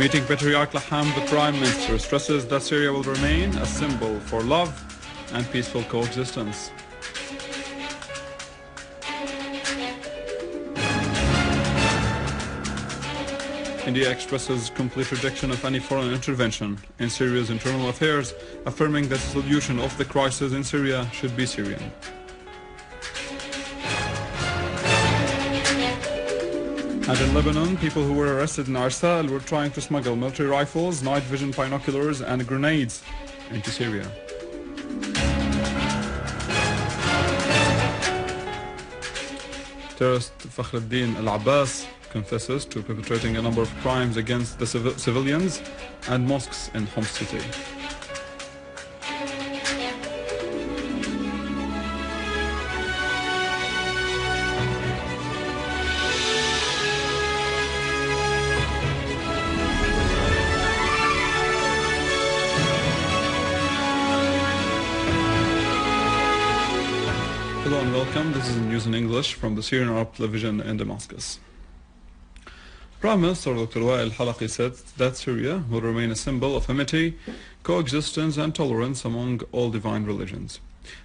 Meeting Patriarch Laham, the Prime Minister stresses that Syria will remain a symbol for love and peaceful coexistence. India expresses complete rejection of any foreign intervention in Syria's internal affairs, affirming that the solution of the crisis in Syria should be Syrian. And in Lebanon, people who were arrested in Arsal were trying to smuggle military rifles, night vision binoculars and grenades into Syria. Terrorist Flagrantly Al-Abbas confesses to perpetrating a number of crimes against the civilians and mosques in Homs city. Hello and welcome. This is news in English from the Syrian Arab television in Damascus. Prime Minister Dr. Wael Halaqi said that Syria will remain a symbol of amity, coexistence and tolerance among all divine religions.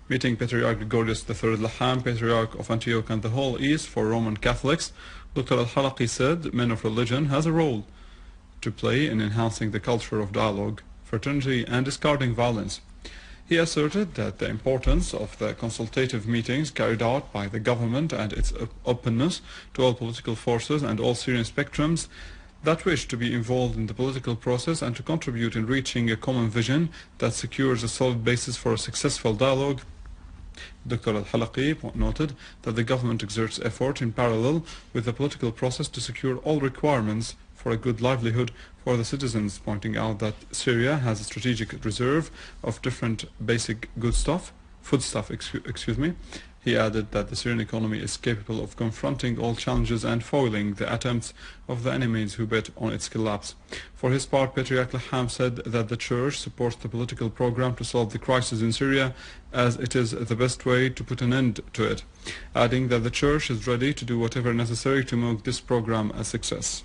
Meeting Patriarch Gregorius III Laham, Patriarch of Antioch and the whole East for Roman Catholics, Dr. Halaqi said men of religion has a role to play in enhancing the culture of dialogue, fraternity and discarding violence. He asserted that the importance of the consultative meetings carried out by the government and its openness to all political forces and all Syrian spectrums that wish to be involved in the political process and to contribute in reaching a common vision that secures a solid basis for a successful dialogue. Dr. Al-Halaqi noted that the government exerts effort in parallel with the political process to secure all requirements for a good livelihood for the citizens, pointing out that Syria has a strategic reserve of different basic foodstuff. He added that the Syrian economy is capable of confronting all challenges and foiling the attempts of the enemies who bet on its collapse. For his part, Patriarch Laham said that the Church supports the political program to solve the crisis in Syria as it is the best way to put an end to it, adding that the Church is ready to do whatever necessary to make this program a success.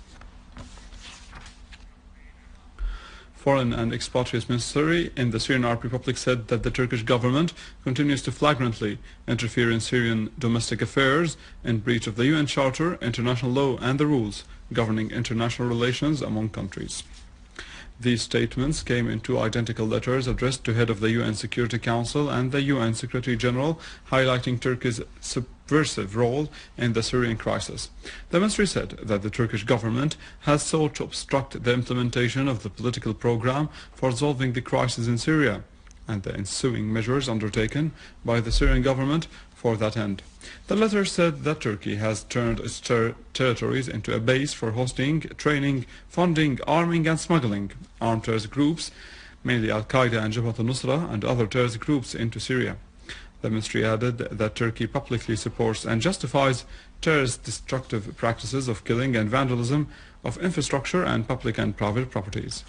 Foreign and Expatriates Ministry in the Syrian Arab Republic said that the Turkish government continues to flagrantly interfere in Syrian domestic affairs in breach of the UN Charter, international law and the rules governing international relations among countries. These statements came in two identical letters addressed to head of the UN Security Council and the UN Secretary General, highlighting Turkey's subversive role in the Syrian crisis. The ministry said that the Turkish government has sought to obstruct the implementation of the political program for solving the crisis in Syria and the ensuing measures undertaken by the Syrian government for that end. The letter said that Turkey has turned its territories into a base for hosting, training, funding, arming and smuggling armed terrorist groups, mainly Al-Qaeda and Jabhat al-Nusra and other terrorist groups into Syria. The ministry added that Turkey publicly supports and justifies terrorist destructive practices of killing and vandalism of infrastructure and public and private properties.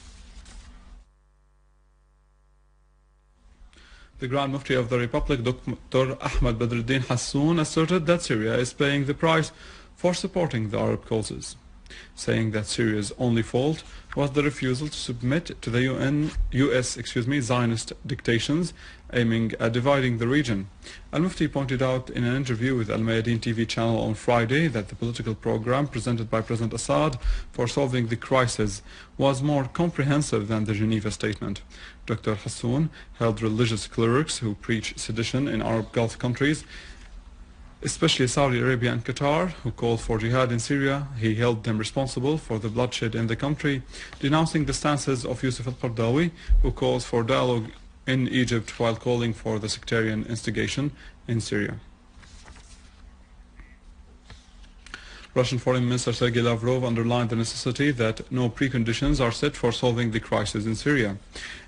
The Grand Mufti of the Republic, Dr. Ahmad Badruddin Hassoun, asserted that Syria is paying the price for supporting the Arab causes, saying that Syria's only fault was the refusal to submit to the US Zionist dictations aiming at dividing the region. Al-Mufti pointed out in an interview with Al-Mayadeen TV channel on Friday that the political program presented by President Assad for solving the crisis was more comprehensive than the Geneva statement. Dr. Hassoun held religious clerics who preach sedition in Arab Gulf countries, especially Saudi Arabia and Qatar, who called for jihad in Syria. He held them responsible for the bloodshed in the country, denouncing the stances of Yusuf al-Qardawi, who calls for dialogue in Egypt while calling for the sectarian instigation in Syria. Russian Foreign Minister Sergei Lavrov underlined the necessity that no preconditions are set for solving the crisis in Syria.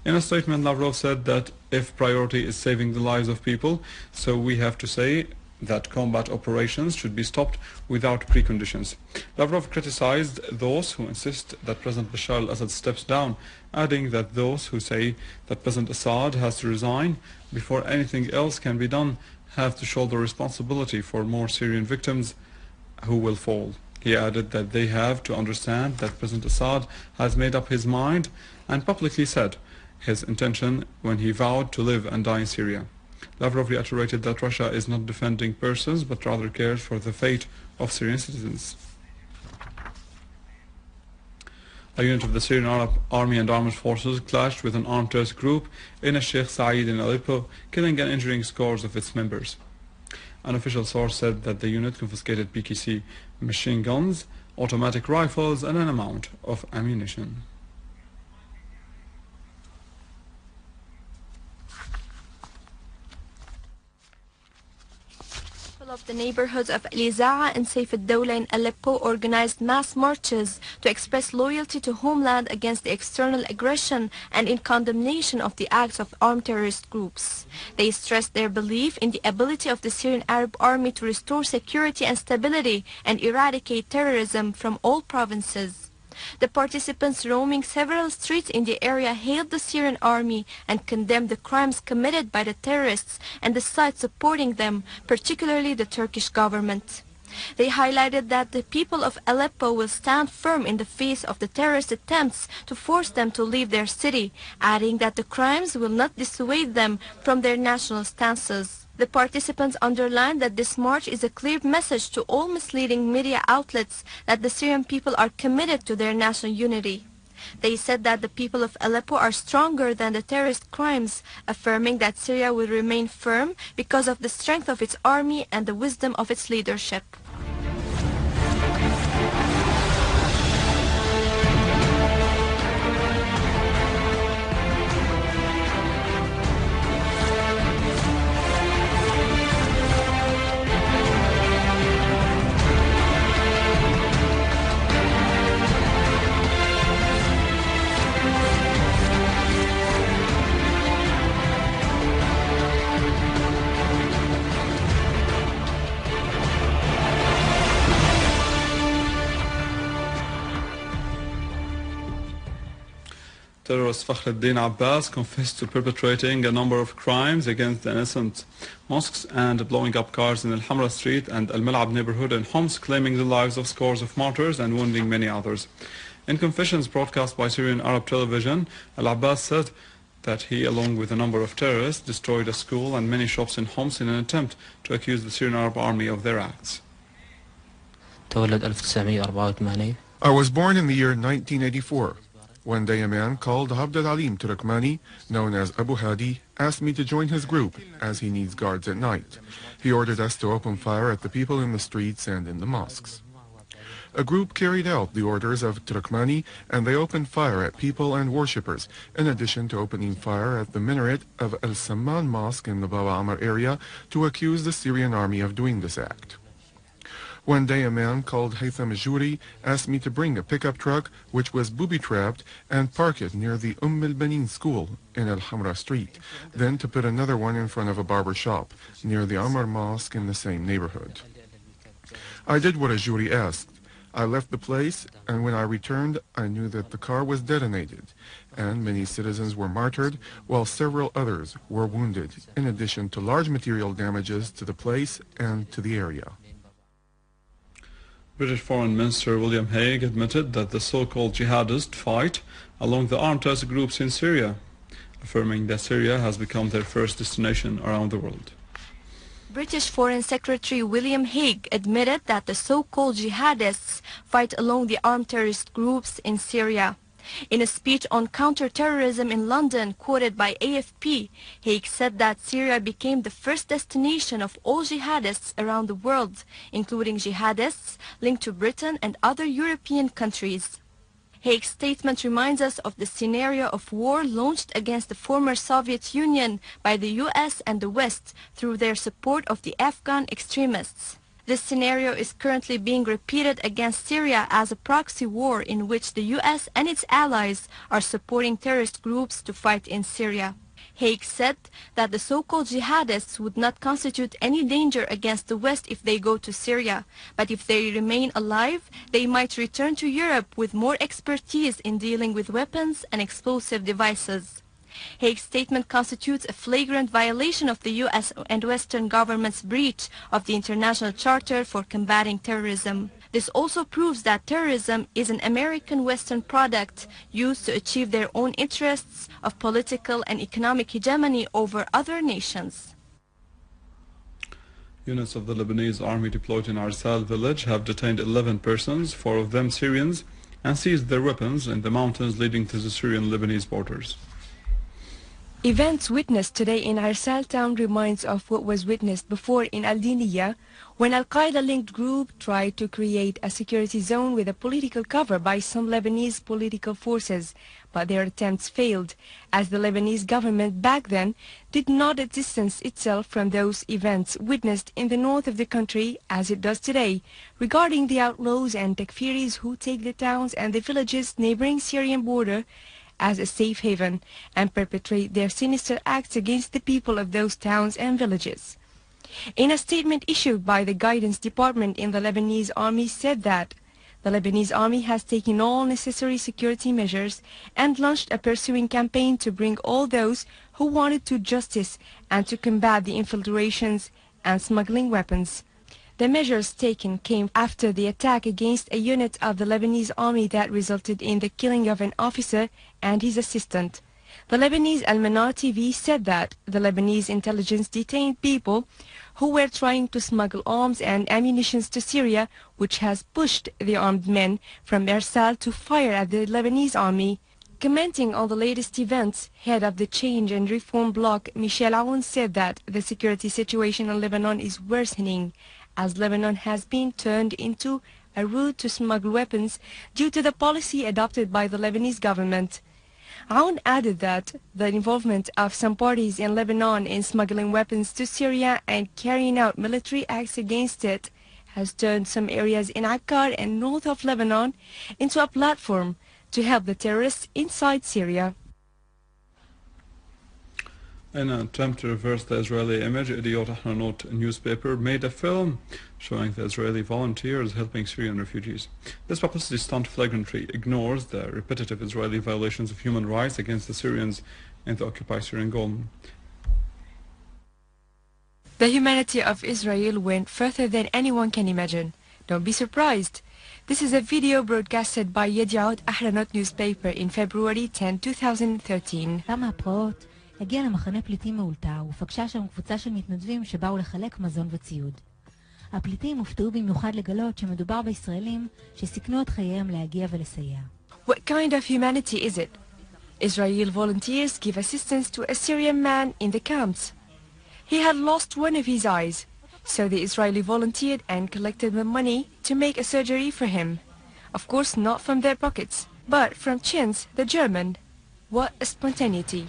In a statement, Lavrov said that if priority is saving the lives of people, so we have to say that combat operations should be stopped without preconditions. Lavrov criticized those who insist that President Bashar al-Assad steps down, adding that those who say that President Assad has to resign before anything else can be done have to shoulder responsibility for more Syrian victims who will fall. He added that they have to understand that President Assad has made up his mind and publicly said his intention when he vowed to live and die in Syria. Lavrov reiterated that Russia is not defending persons but rather cares for the fate of Syrian citizens. A unit of the Syrian Arab Army and Armed Forces clashed with an armed terrorist group in a Sheikh Said in Aleppo, killing and injuring scores of its members. An official source said that the unit confiscated PKC machine guns, automatic rifles and an amount of ammunition. Of the neighborhoods of Aliza'a and Saif al-Dawla in Aleppo organized mass marches to express loyalty to homeland against the external aggression and in condemnation of the acts of armed terrorist groups. They stressed their belief in the ability of the Syrian Arab Army to restore security and stability and eradicate terrorism from all provinces. The participants roaming several streets in the area hailed the Syrian army and condemned the crimes committed by the terrorists and the sides supporting them, particularly the Turkish government. They highlighted that the people of Aleppo will stand firm in the face of the terrorist attempts to force them to leave their city, adding that the crimes will not dissuade them from their national stances. The participants underlined that this march is a clear message to all misleading media outlets that the Syrian people are committed to their national unity. They said that the people of Aleppo are stronger than the terrorist crimes, affirming that Syria will remain firm because of the strength of its army and the wisdom of its leadership. Terrorist Flagrantly Abbas confessed to perpetrating a number of crimes against the innocent mosques and blowing up cars in Al-Hamra Street and Al-Malab neighborhood in Homs, claiming the lives of scores of martyrs and wounding many others. In confessions broadcast by Syrian Arab television, Al-Abbas said that he, along with a number of terrorists, destroyed a school and many shops in Homs in an attempt to accuse the Syrian Arab army of their acts. I was born in the year 1984. One day a man called Abd al-Alim Turkmani, known as Abu Hadi, asked me to join his group as he needs guards at night. He ordered us to open fire at the people in the streets and in the mosques. A group carried out the orders of Turkmani and they opened fire at people and worshippers, in addition to opening fire at the minaret of Al-Samman Mosque in the Baba Amr area to accuse the Syrian army of doing this act. One day a man called Haytham Juri asked me to bring a pickup truck which was booby-trapped and park it near the al-Banin school in Al-Hamra Street, then to put another one in front of a barber shop near the Amr Mosque in the same neighborhood. I did what a Juri asked. I left the place, and when I returned, I knew that the car was detonated, and many citizens were martyred, while several others were wounded, in addition to large material damages to the place and to the area. British Foreign Minister William Hague admitted that the so-called jihadists fight along the armed terrorist groups in Syria, affirming that Syria has become their first destination around the world. British Foreign Secretary William Hague admitted that the so-called jihadists fight along the armed terrorist groups in Syria. In a speech on counter-terrorism in London, quoted by AFP, Hague said that Syria became the first destination of all jihadists around the world, including jihadists linked to Britain and other European countries. Hague's statement reminds us of the scenario of war launched against the former Soviet Union by the US and the West through their support of the Afghan extremists. This scenario is currently being repeated against Syria as a proxy war in which the US and its allies are supporting terrorist groups to fight in Syria. Hague said that the so-called jihadists would not constitute any danger against the West if they go to Syria, but if they remain alive, they might return to Europe with more expertise in dealing with weapons and explosive devices. Hague's statement constitutes a flagrant violation of the US and Western governments' breach of the International Charter for Combating Terrorism. This also proves that terrorism is an American Western product used to achieve their own interests of political and economic hegemony over other nations. Units of the Lebanese army deployed in Arsal village have detained 11 persons, 4 of them Syrians, and seized their weapons in the mountains leading to the Syrian-Lebanese borders. Events witnessed today in Arsal town reminds of what was witnessed before in Al-Diniya, when Al-Qaeda-linked group tried to create a security zone with a political cover by some Lebanese political forces, but their attempts failed, as the Lebanese government back then did not distance itself from those events witnessed in the north of the country as it does today, regarding the outlaws and takfiris who take the towns and the villages neighboring Syrian border as a safe haven and perpetrate their sinister acts against the people of those towns and villages. In a statement issued by the guidance department in the Lebanese army said that the Lebanese army has taken all necessary security measures and launched a pursuing campaign to bring all those who wanted to justice and to combat the infiltrations and smuggling weapons. The measures taken came after the attack against a unit of the Lebanese army that resulted in the killing of an officer and his assistant. The Lebanese Al-Manar TV said that the Lebanese intelligence detained people who were trying to smuggle arms and ammunition to Syria, which has pushed the armed men from Arsal to fire at the Lebanese army. Commenting on the latest events, head of the Change and Reform bloc, Michel Aoun, said that the security situation in Lebanon is worsening, as Lebanon has been turned into a route to smuggle weapons due to the policy adopted by the Lebanese government. Aoun added that the involvement of some parties in Lebanon in smuggling weapons to Syria and carrying out military acts against it has turned some areas in Akkar and north of Lebanon into a platform to help the terrorists inside Syria. In an attempt to reverse the Israeli image, Idiot Ahronot newspaper made a film showing the Israeli volunteers helping Syrian refugees. This publicity stunt flagrantly ignores the repetitive Israeli violations of human rights against the Syrians in the occupied Syrian Golan. The humanity of Israel went further than anyone can imagine. Don't be surprised. This is a video broadcasted by Idiot Ahronot newspaper in February 10, 2013. הגיעה למחנה פליטים מאולתר ופגשה שם קבוצה של מתנדבים שבאו לחלק מזון וציוד. הפליטים הופתעו במיוחד לגלות שמדובר בישראלים שסיכנו את חייהם להגיע ולסייע. What kind of humanity is it? Israel volunteers give assistance to a Syrian man in the camps. He had lost one of his eyes, so the Israeli volunteered and collected the money to make a surgery for him. Of course not from their pockets, but from Chins, the German. What a spontaneity.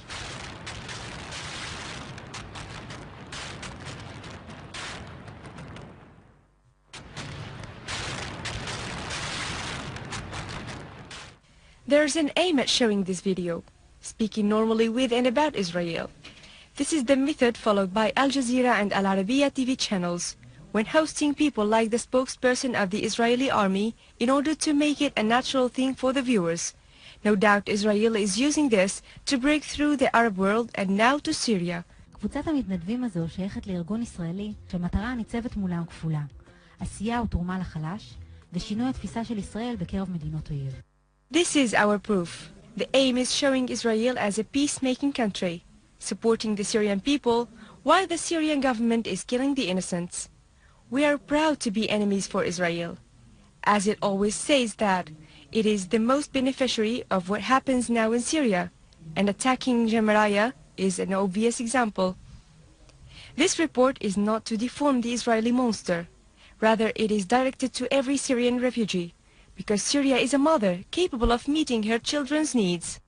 There's an aim at showing this video, speaking normally with and about Israel. This is the method followed by Al Jazeera and Al Arabiya TV channels when hosting people like the spokesperson of the Israeli army in order to make it a natural thing for the viewers. No doubt Israel is using this to break through the Arab world and now to Syria. קבוצת המתנדבים הזו שייכת לארגון ישראלי שהמטרה הניצבת מולם כפולה, עשייה ותרומה לחלש ושינוי התפיסה של ישראל בקרב מדינות אויב. This is our proof. The aim is showing Israel as a peacemaking country, supporting the Syrian people while the Syrian government is killing the innocents. We are proud to be enemies for Israel, as it always says that it is the most beneficiary of what happens now in Syria, and attacking Jamariah is an obvious example. This report is not to deform the Israeli monster. Rather, it is directed to every Syrian refugee, because Syria is a mother capable of meeting her children's needs.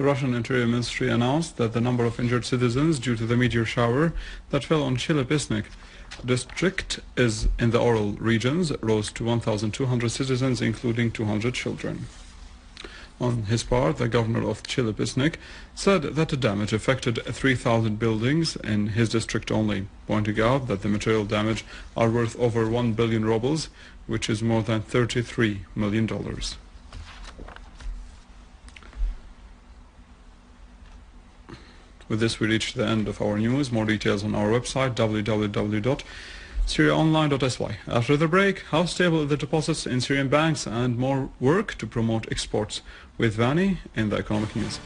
The Russian Interior Ministry announced that the number of injured citizens due to the meteor shower that fell on Chelyabinsk district is in the Oral regions rose to 1,200 citizens, including 200 children. On his part, the governor of Chelyabinsk said that the damage affected 3,000 buildings in his district only, pointing out that the material damage are worth over 1 billion rubles, which is more than $33 million. With this, we reach the end of our news. More details on our website, www.syriaonline.sy. After the break, how stable are the deposits in Syrian banks and more work to promote exports with Vani in the economic news.